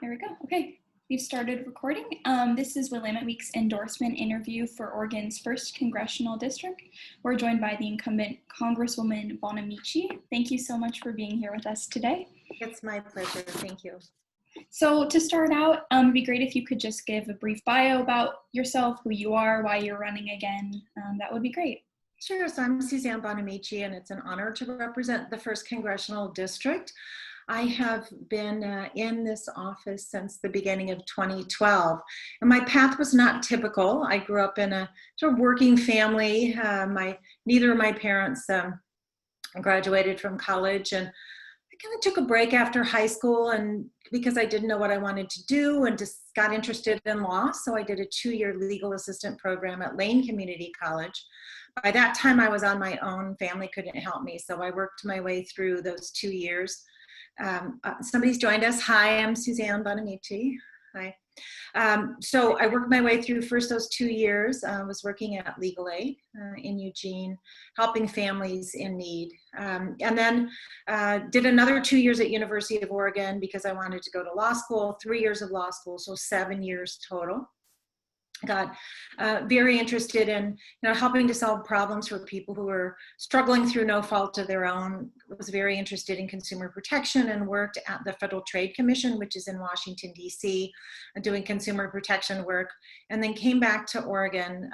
There we go. Okay, we've started recording. This is Willamette Week's endorsement interview for Oregon's 1st Congressional District. We're joined by the incumbent Congresswoman Bonamici. Thank you so much for being here with us today. It's my pleasure. Thank you. So to start out, it'd be great if you could just give a brief bio about yourself, who you are, why you're running again. That would be great. Sure. So I'm Suzanne Bonamici, and it's an honor to represent the 1st Congressional District. I have been in this office since the beginning of 2012, and my path was not typical. I grew up in a sort of working family. Neither of my parents graduated from college, and I kind of took a break after high school, and because I didn't know what I wanted to do, and just got interested in law. So I did a 2-year legal assistant program at Lane Community College. By that time, I was on my own. Family couldn't help me, so I worked my way through those 2 years. Somebody's joined us. Hi, I'm Suzanne Bonamici. Hi. So I worked my way through first those 2 years. I was working at Legal Aid in Eugene, helping families in need. And then did another 2 years at University of Oregon because I wanted to go to law school, 3 years of law school, so 7 years total. Got very interested in helping to solve problems for people who are struggling through no fault of their own. Was very interested in consumer protection and worked at the Federal Trade Commission, which is in Washington, D.C., doing consumer protection work, and then came back to Oregon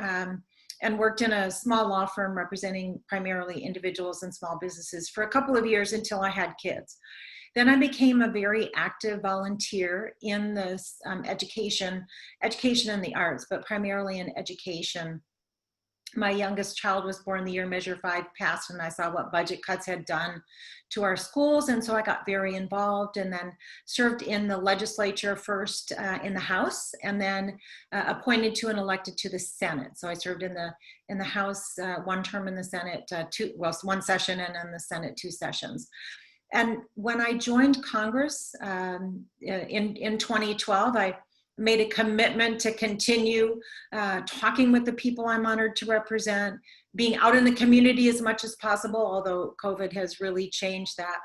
and worked in a small law firm representing primarily individuals and small businesses for a couple of years until I had kids. Then I became a very active volunteer in this education and the arts, but primarily in education. My youngest child was born the year Measure 5 passed, and I saw what budget cuts had done to our schools, and so I got very involved, and then served in the legislature first in the House, and then appointed to and elected to the Senate. So I served in the House 1 term, in the Senate 1 session, and in the Senate 2 sessions. And when I joined Congress in 2012, I made a commitment to continue talking with the people I'm honored to represent, being out in the community as much as possible, although COVID has really changed that,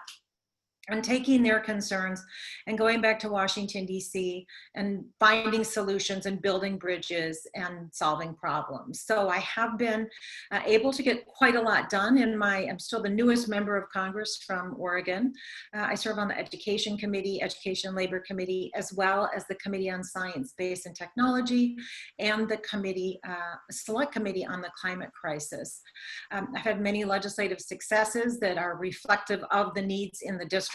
and taking their concerns and going back to Washington, D.C., and finding solutions and building bridges and solving problems. So I have been able to get quite a lot done. I'm still the newest member of Congress from Oregon. I serve on the Education Committee, Education and Labor Committee, as well as the Committee on Science, Space, and Technology, and the Select Committee on the Climate Crisis. I've had many legislative successes that are reflective of the needs in the district.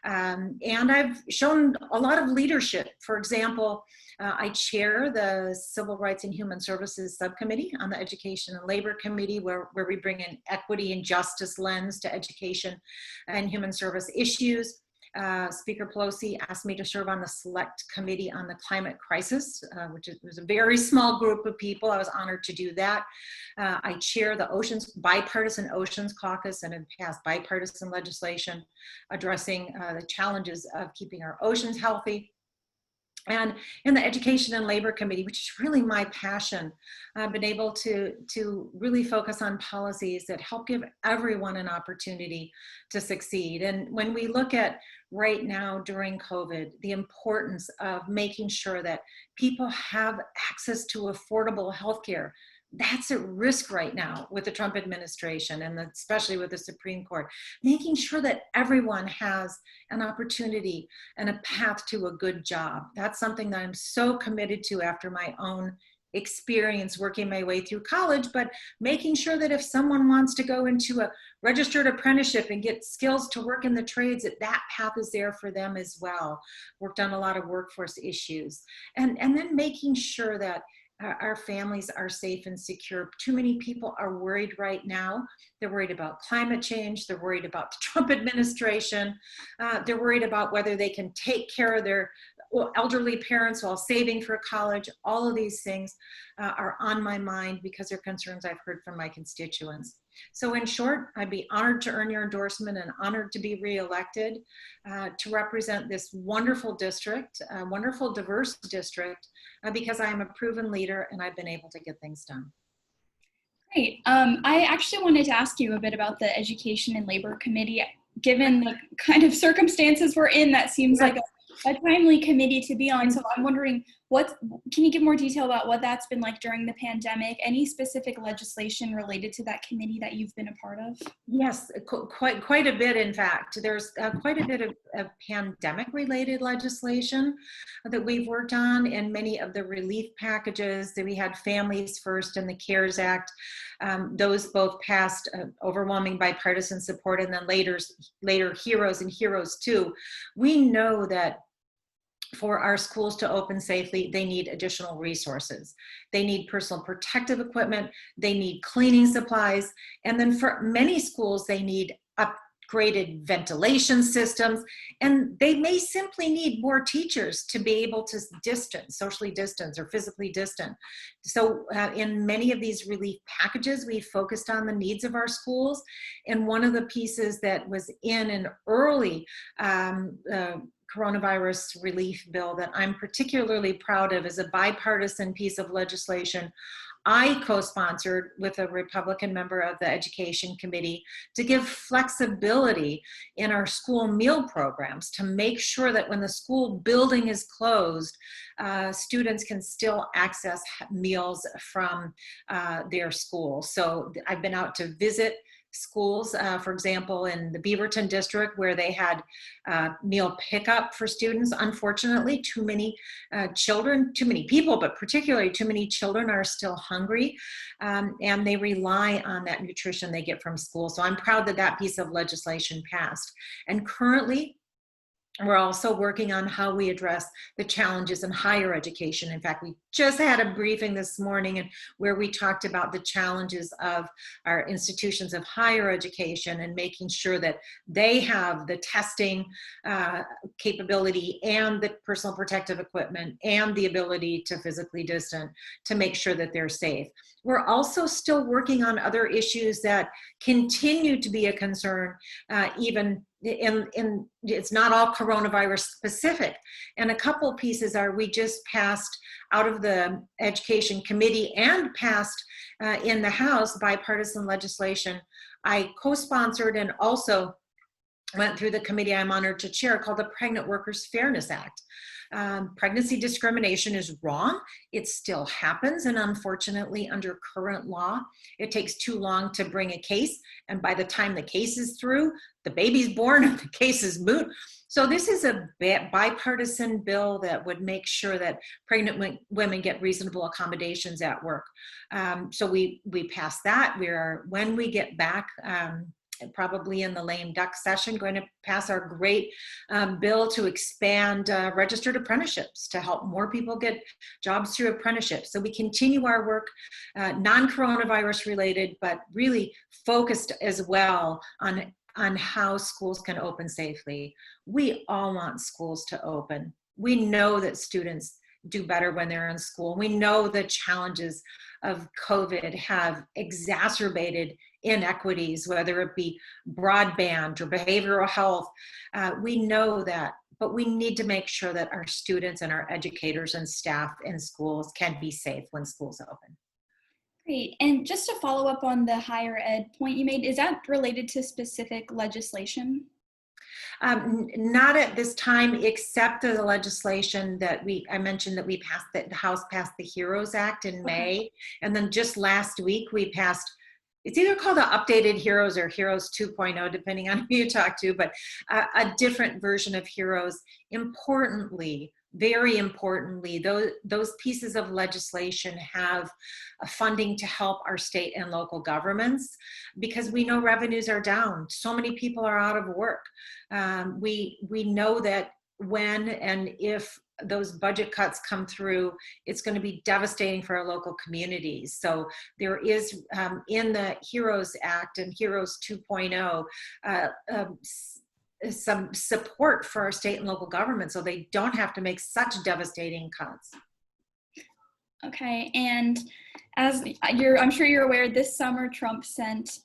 And I've shown a lot of leadership. For example, I chair the Civil Rights and Human Services Subcommittee on the Education and Labor Committee, where we bring an equity and justice lens to education and human service issues. Speaker Pelosi asked me to serve on the Select Committee on the Climate Crisis, which was a very small group of people. I was honored to do that. I chair the Bipartisan Oceans Caucus, and have passed bipartisan legislation addressing the challenges of keeping our oceans healthy. And in the Education and Labor Committee, which is really my passion, I've been able to really focus on policies that help give everyone an opportunity to succeed. And when we look at right now during COVID, the importance of making sure that people have access to affordable healthcare, that's at risk right now with the Trump administration, and especially with the Supreme Court. Making sure that everyone has an opportunity and a path to a good job. That's something that I'm so committed to after my own experience working my way through college, but making sure that if someone wants to go into a registered apprenticeship and get skills to work in the trades, that path is there for them as well. Worked on a lot of workforce issues. And then making sure that our families are safe and secure. Too many people are worried right now. They're worried about climate change. They're worried about the Trump administration. They're worried about whether they can take care of their elderly parents while saving for college. All of these things are on my mind because they're concerns I've heard from my constituents. So in short, I'd be honored to earn your endorsement and honored to be reelected to represent this wonderful district, wonderful diverse district, because I am a proven leader and I've been able to get things done. Great. I actually wanted to ask you a bit about the Education and Labor Committee. Given the kind of circumstances we're in, that seems like a a timely committee to be on. So I'm wondering, can you give more detail about what that's been like during the pandemic? Any specific legislation related to that committee that you've been a part of? Yes, quite a bit, in fact. There's quite a bit of pandemic-related legislation that we've worked on, and many of the relief packages that we had, Families First and the CARES Act. Those both passed overwhelming bipartisan support, and then later HEROES and HEROES 2. We know that for our schools to open safely, they need additional resources. They need personal protective equipment, they need cleaning supplies, and then for many schools, they need upgraded ventilation systems, and they may simply need more teachers to be able to socially distance or physically distant. So in many of these relief packages, we focused on the needs of our schools, and one of the pieces that was in an early coronavirus relief bill that I'm particularly proud of is a bipartisan piece of legislation I co-sponsored with a Republican member of the Education Committee to give flexibility in our school meal programs to make sure that when the school building is closed, students can still access meals from their school. So I've been out to visit schools, for example, in the Beaverton district, where they had meal pickup for students. Unfortunately, too many children, too many people, but particularly too many children are still hungry, and they rely on that nutrition they get from school. So I'm proud that that piece of legislation passed. And currently, we're also working on how we address the challenges in higher education. In fact, we just had a briefing this morning where we talked about the challenges of our institutions of higher education and making sure that they have the testing capability and the personal protective equipment and the ability to physically distance to make sure that they're safe. We're also still working on other issues that continue to be a concern, even in it's not all coronavirus specific. And a couple pieces are, we just passed out of the Education Committee and passed in the House bipartisan legislation I co-sponsored and also went through the committee I'm honored to chair, called the Pregnant Workers Fairness Act. Pregnancy discrimination is wrong. It still happens, and unfortunately, under current law, it takes too long to bring a case, and by the time the case is through, the baby's born and the case is moot. So this is a bipartisan bill that would make sure that pregnant women get reasonable accommodations at work. So we passed that. When we get back, probably in the lame duck session, going to pass our great bill to expand registered apprenticeships to help more people get jobs through apprenticeships. So we continue our work, non-coronavirus related, but really focused as well on how schools can open safely. We all want schools to open. We know that students do better when they're in school. We know the challenges of COVID have exacerbated inequities, whether it be broadband or behavioral health. We know that, but we need to make sure that our students and our educators and staff in schools can be safe when schools open. Great. And just to follow up on the higher ed point you made, is that related to specific legislation? Not at this time, except the legislation that I mentioned that we passed, that the House passed the HEROES Act in May. And then just last week we passed, it's either called the updated HEROES or HEROES 2.0, depending on who you talk to, but a different version of HEROES. Importantly, very importantly, those pieces of legislation have funding to help our state and local governments, because we know revenues are down. So many people are out of work. We know that when and if those budget cuts come through, it's going to be devastating for our local communities. So there is in the HEROES Act and HEROES 2.0 some support for our state and local government so they don't have to make such devastating cuts. Okay, and I'm sure you're aware, this summer Trump sent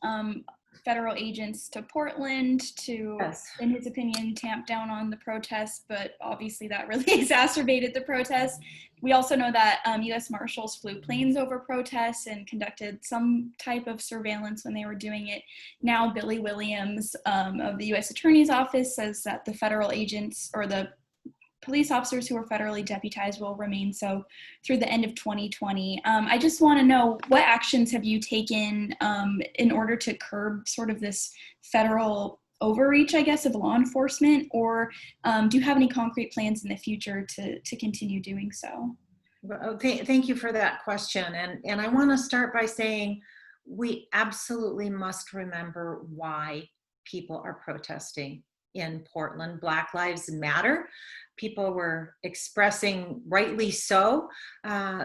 federal agents to Portland to, yes, in his opinion, tamp down on the protests, but obviously that really exacerbated the protests. We also know that U.S. Marshals flew planes over protests and conducted some type of surveillance when they were doing it. Now Billy Williams of the U.S. Attorney's Office says that the federal agents, or the police officers who are federally deputized will remain so through the end of 2020. I just want to know, what actions have you taken in order to curb sort of this federal overreach, I guess, of law enforcement, or do you have any concrete plans in the future to continue doing so? Well, thank you for that question. And I want to start by saying we absolutely must remember why people are protesting in Portland. Black Lives Matter. People were expressing, rightly so,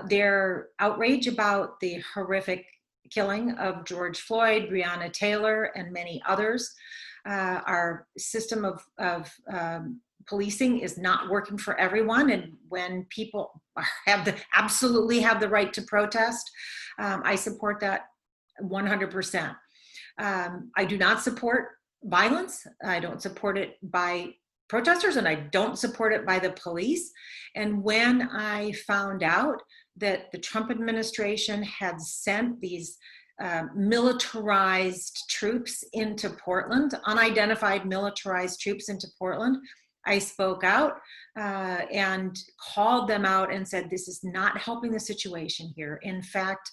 their outrage about the horrific killing of George Floyd, Breonna Taylor, and many others. Our system of policing is not working for everyone, and when people absolutely have the right to protest, I support that 100%. I do not support violence. I don't support it by protesters, and I don't support it by the police. And when I found out that the Trump administration had sent these militarized troops into Portland, unidentified militarized troops into Portland, I spoke out and called them out and said, this is not helping the situation here. In fact,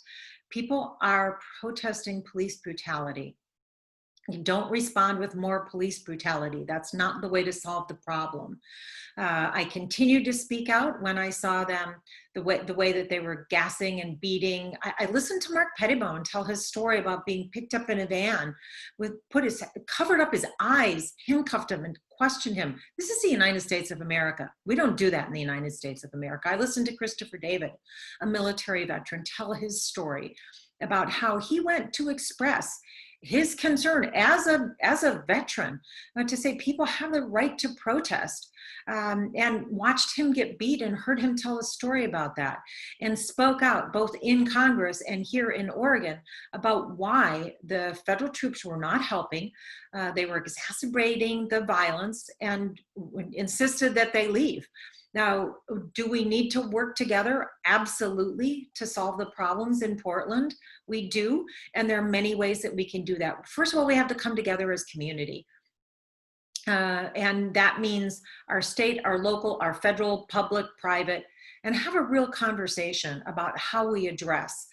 people are protesting police brutality. You don't respond with more police brutality. That's not the way to solve the problem. I continued to speak out when I saw them, the way that they were gassing and beating. I listened to Mark Pettibone tell his story about being picked up in a van, covered up his eyes, handcuffed him, and questioned him. This is the United States of America. We don't do that in the United States of America. I listened to Christopher David, a military veteran, tell his story about how he went to express his concern as a veteran, to say people have the right to protest, and watched him get beat and heard him tell a story about that, and spoke out both in Congress and here in Oregon about why the federal troops were not helping. They were exacerbating the violence, and insisted that they leave. Now, do we need to work together? Absolutely, to solve the problems in Portland. We do, and there are many ways that we can do that. First of all, we have to come together as community. And that means our state, our local, our federal, public, private, and have a real conversation about how we address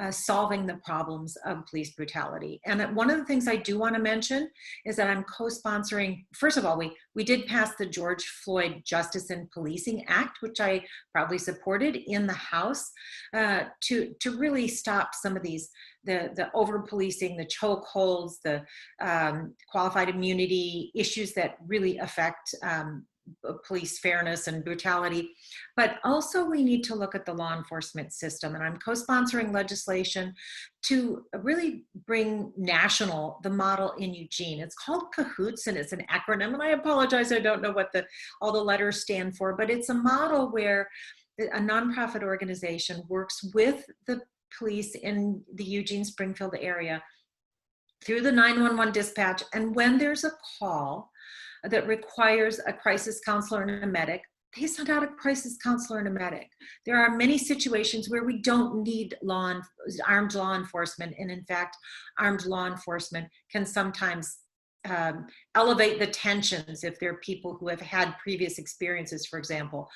solving the problems of police brutality. And one of the things I do want to mention is that I'm co-sponsoring, first of all, we did pass the George Floyd Justice and Policing Act, which I probably supported in the House, to really stop some of these, the over-policing, the chokeholds, the qualified immunity issues that really affect police fairness and brutality. But also we need to look at the law enforcement system, and I'm co-sponsoring legislation to really bring national the model in Eugene. It's called CAHOOTS, and it's an acronym, and I apologize, I don't know what all the letters stand for, but it's a model where a nonprofit organization works with the police in the Eugene Springfield area through the 911 dispatch, and when there's a call that requires a crisis counselor and a medic, they send out a crisis counselor and a medic. There are many situations where we don't need armed law enforcement, and in fact, armed law enforcement can sometimes elevate the tensions if there are people who have had previous experiences, for example.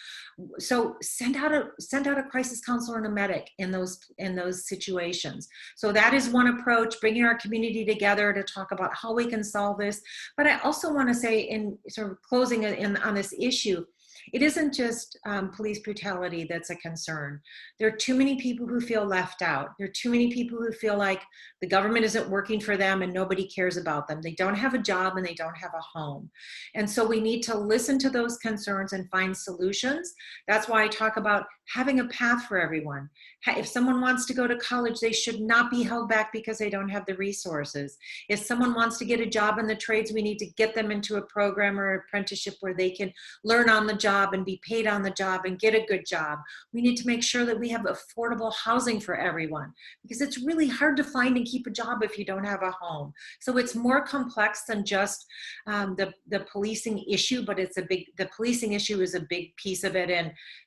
So send out a crisis counselor and a medic in those situations. So that is one approach, bringing our community together to talk about how we can solve this. But I also want to say, in sort of closing on this issue, it isn't just police brutality that's a concern. There are too many people who feel left out. There are too many people who feel like the government isn't working for them and nobody cares about them. They don't have a job and they don't have a home. And so we need to listen to those concerns and find solutions. That's why I talk about having a path for everyone. If someone wants to go to college, they should not be held back because they don't have the resources. If someone wants to get a job in the trades, we need to get them into a program or apprenticeship where they can learn on the job and be paid on the job and get a good job. We need to make sure that we have affordable housing for everyone, because it's really hard to find and keep a job if you don't have a home. So it's more complex than just the policing issue, but the policing issue is a big piece of it.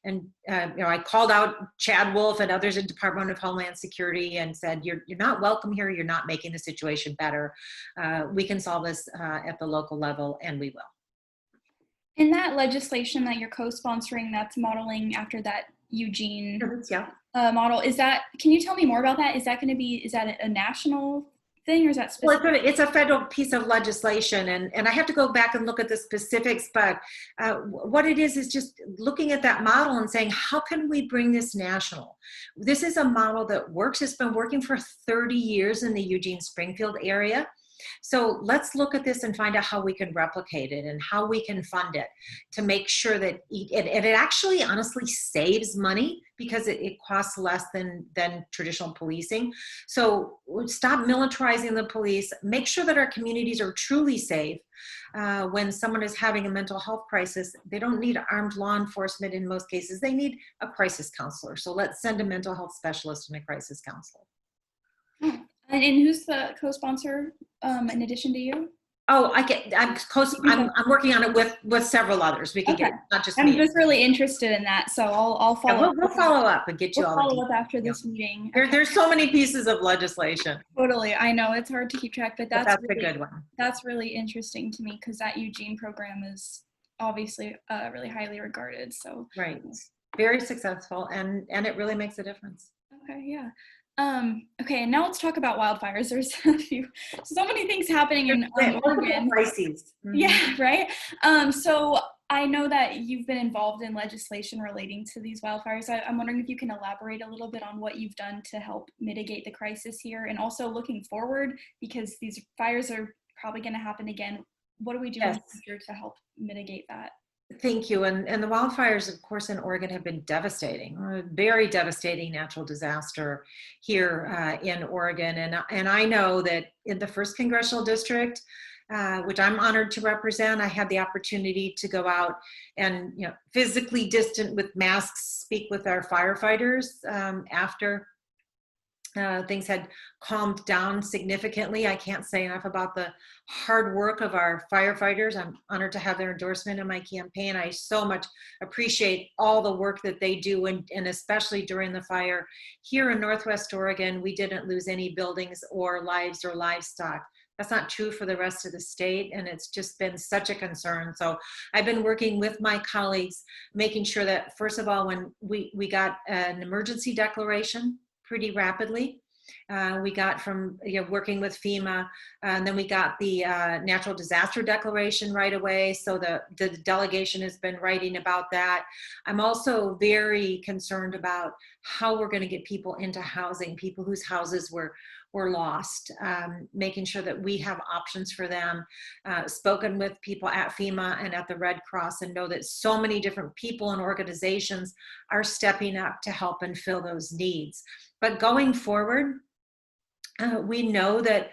And I called out Chad Wolf and others in Department of Homeland Security and said, you're not welcome here. You're not making the situation better. We can solve this at the local level, and we will. In that legislation that you're co-sponsoring, that's modeling after that Eugene Yeah. model. Can you tell me more about that? Is that a national thing, or is that Well, specific? it's a federal piece of legislation, and I have to go back and look at the specifics, but what it is just looking at that model and saying, how can we bring this national? This is a model that works. It's been working for 30 years in the Eugene Springfield area. So let's look at this and find out how we can replicate it and how we can fund it to make sure that it actually honestly saves money because it costs less than traditional policing. So stop militarizing the police, make sure that our communities are truly safe. When someone is having a mental health crisis, they don't need armed law enforcement in most cases. They need a crisis counselor. So let's send a mental health specialist and a crisis counselor. And who's the co-sponsor in addition to you? Oh, I'm working on it with several others. We can Okay. get not just I'm me. just really interested in that, so I'll follow up. We'll follow up and get you all the follow details. up after this meeting. There's so many pieces of legislation. Totally, I know it's hard to keep track, but that's a good one. That's really interesting to me because that Eugene program is obviously really highly regarded. So right, very successful, and it really makes a difference. Okay, yeah. Okay, and now let's talk about wildfires. There's so many things happening in Oregon. Crises. Mm-hmm. Yeah, right. So I know that you've been involved in legislation relating to these wildfires. I'm wondering if you can elaborate a little bit on what you've done to help mitigate the crisis here, and also looking forward, because these fires are probably going to happen again. What are we doing here to help mitigate that? Thank you. And the wildfires, of course, in Oregon have been devastating, a very devastating natural disaster here in Oregon. And I know that in the 1st Congressional District, which I'm honored to represent, I had the opportunity to go out and, physically distant with masks, speak with our firefighters after things had calmed down significantly. I can't say enough about the hard work of our firefighters. I'm honored to have their endorsement in my campaign. I so much appreciate all the work that they do, and especially during the fire. Here in Northwest Oregon, we didn't lose any buildings or lives or livestock. That's not true for the rest of the state, and it's just been such a concern. So I've been working with my colleagues, making sure that, first of all, when we got an emergency declaration pretty rapidly. We got from working with FEMA, and then we got the natural disaster declaration right away. So the delegation has been writing about that. I'm also very concerned about how we're going to get people into housing, people whose houses were lost, making sure that we have options for them. Spoken with people at FEMA and at the Red Cross, and know that so many different people and organizations are stepping up to help and fill those needs. But going forward, we know that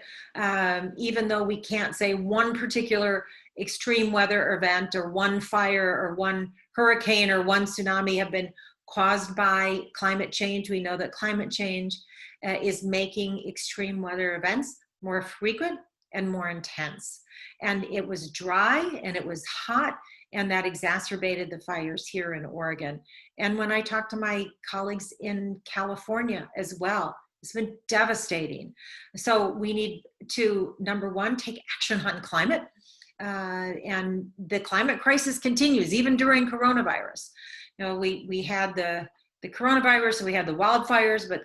even though we can't say one particular extreme weather event or one fire or one hurricane or one tsunami have been caused by climate change, we know that climate change is making extreme weather events more frequent and more intense. And it was dry and it was hot, and that exacerbated the fires here in Oregon. And when I talk to my colleagues in California as well, it's been devastating. So we need to, number one, take action on climate. And the climate crisis continues even during coronavirus. We had the coronavirus, and we had the wildfires, but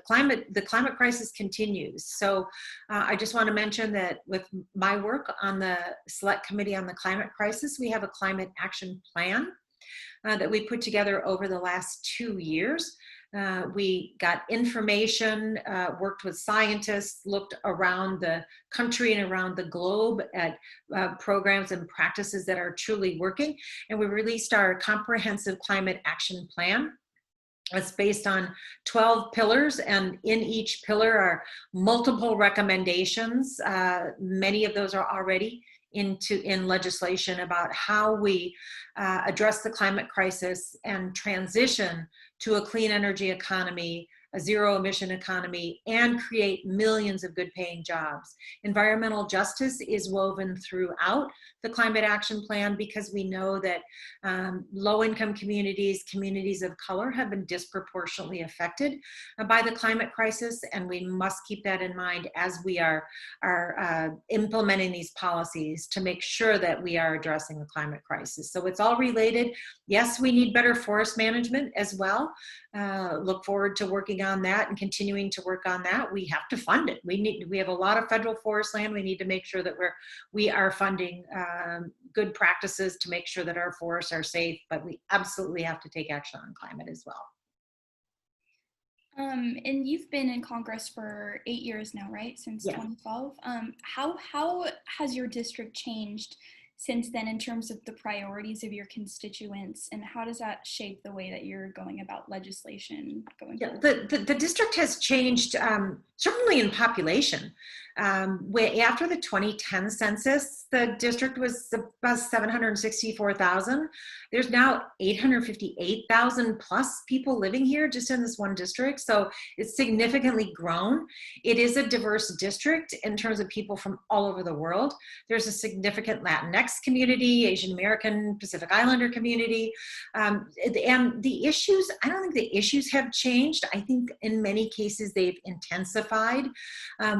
the climate crisis continues. So I just want to mention that with my work on the Select Committee on the Climate Crisis, we have a climate action plan that we put together over the last 2 years. We got information, worked with scientists, looked around the country and around the globe at programs and practices that are truly working. And we released our comprehensive climate action plan. It's based on 12 pillars, and in each pillar are multiple recommendations. Many of those are already in legislation about how we address the climate crisis and transition to a clean energy economy, a zero emission economy, and create millions of good paying jobs. Environmental justice is woven throughout the climate action plan because we know that low income communities, communities of color have been disproportionately affected by the climate crisis, and we must keep that in mind as we are implementing these policies to make sure that we are addressing the climate crisis. So it's all related. Yes, we need better forest management as well. Look forward to working on that and continuing to work on that. We have to fund it. We have a lot of federal forest land. We need to make sure that we are funding good practices to make sure that our forests are safe, but we absolutely have to take action on climate as well. And you've been in Congress for 8 years now, right? Since 2012. How has your district changed since then in terms of the priorities of your constituents, and how does that shape the way that you're going about legislation going forward? The district has changed, certainly in population. After the 2010 census, the district was about 764,000. There's now 858,000 plus people living here just in this one district. So it's significantly grown. It is a diverse district in terms of people from all over the world. There's a significant Latinx community, Asian American, Pacific Islander community. And the issues, I don't think the issues have changed. I think in many cases they've intensified.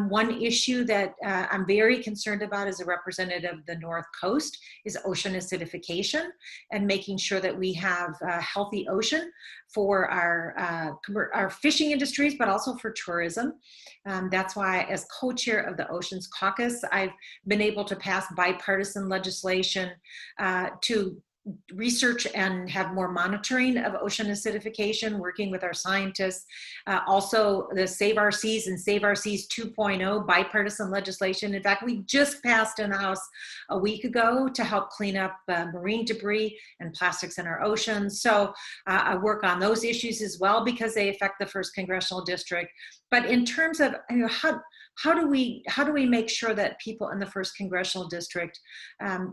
One issue that I'm very concerned about as a representative of the North Coast is ocean acidification and making sure that we have a healthy ocean for our fishing industries, but also for tourism. That's why, as co-chair of the Oceans Caucus, I've been able to pass bipartisan legislation to research and have more monitoring of ocean acidification, working with our scientists. Also the Save Our Seas and Save Our Seas 2.0 bipartisan legislation. In fact, we just passed in the House a week ago to help clean up marine debris and plastics in our oceans. So I work on those issues as well because they affect the 1st Congressional District. But in terms of how do we make sure that people in the 1st Congressional District,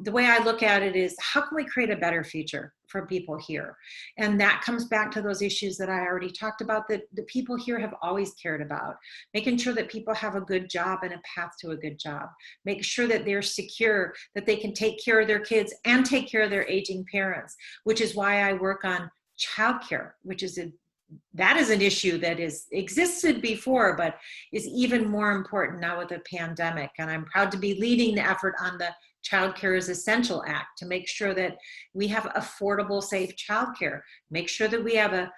the way I look at it is, how can we create a better future for people here? And that comes back to those issues that I already talked about that the people here have always cared about. Making sure that people have a good job and a path to a good job. Make sure that they're secure, that they can take care of their kids and take care of their aging parents, which is why I work on childcare, which is that is an issue that existed before, but is even more important now with the pandemic. And I'm proud to be leading the effort on the Child Care is Essential Act to make sure that we have affordable, safe childcare. Make sure that we have a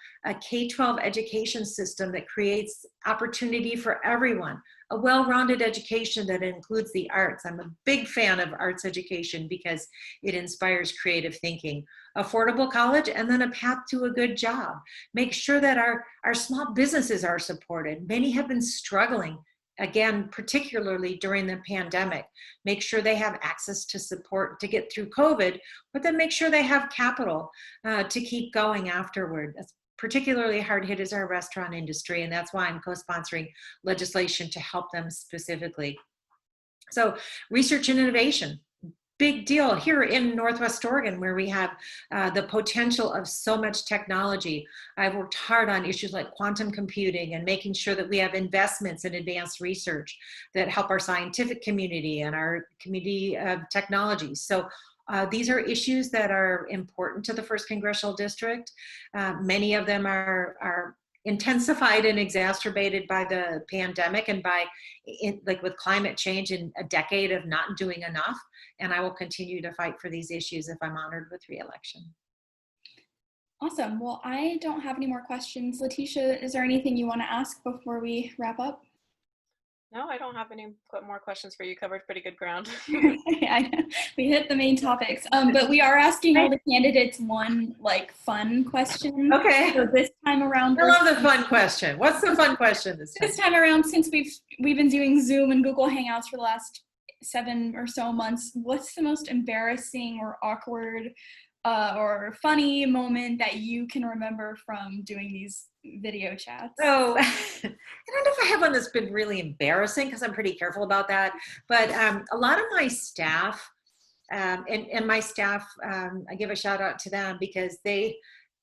K-12 education system that creates opportunity for everyone. A well-rounded education that includes the arts. I'm a big fan of arts education because it inspires creative thinking. Affordable college, and then a path to a good job. Make sure that our small businesses are supported. Many have been struggling, again, particularly during the pandemic. Make sure they have access to support to get through COVID, but then make sure they have capital to keep going afterward. That's particularly hard hit is our restaurant industry, and that's why I'm co-sponsoring legislation to help them specifically. So research and innovation. Big deal here in Northwest Oregon, where we have the potential of so much technology. I've worked hard on issues like quantum computing and making sure that we have investments in advanced research that help our scientific community and our community of technology. So these are issues that are important to the 1st Congressional District. Many of them are intensified and exacerbated by the pandemic and by, like with climate change and a decade of not doing enough. And I will continue to fight for these issues if I'm honored with re-election. Awesome. Well, I don't have any more questions. Letitia, is there anything you want to ask before we wrap up? No, I don't have any more questions for you. Covered pretty good ground. Yeah, we hit the main topics, but we are asking all the candidates one fun question. Okay. So this time around, I love the fun question. What's the fun question this time? This time around, since we've been doing Zoom and Google Hangouts for the last 7 or so months, what's the most embarrassing or awkward or funny moment that you can remember from doing these video chats? So I don't know if I have one that's been really embarrassing because I'm pretty careful about that, but a lot of my staff and my staff, I give a shout out to them because they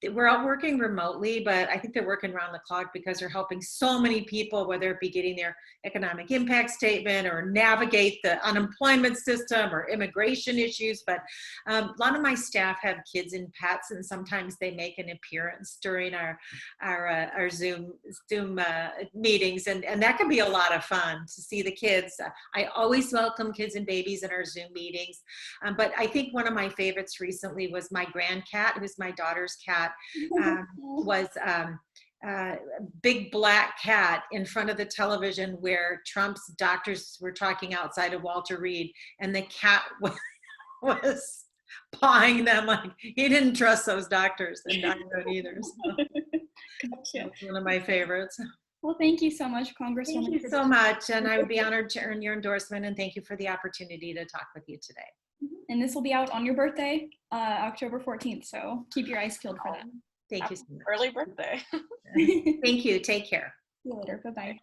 we're all working remotely, but I think they're working around the clock because they're helping so many people, whether it be getting their economic impact statement or navigate the unemployment system or immigration issues. But a lot of my staff have kids and pets, and sometimes they make an appearance during our Zoom meetings, and that can be a lot of fun to see the kids. I always welcome kids and babies in our Zoom meetings, but I think one of my favorites recently was my grandcat, who's my daughter's cat. Was a big black cat in front of the television where Trump's doctors were talking outside of Walter Reed, and the cat was pawing them like he didn't trust those doctors, and I don't either. So Gotcha. that's one of my favorites. Well, thank you so much, Congresswoman. Thank you so much, and I would be honored to earn your endorsement, and thank you for the opportunity to talk with you today. And this will be out on your birthday, October 14th, so keep your eyes peeled for that. Thank you so much. Early birthday. Thank you. Take care. See you later. Bye-bye.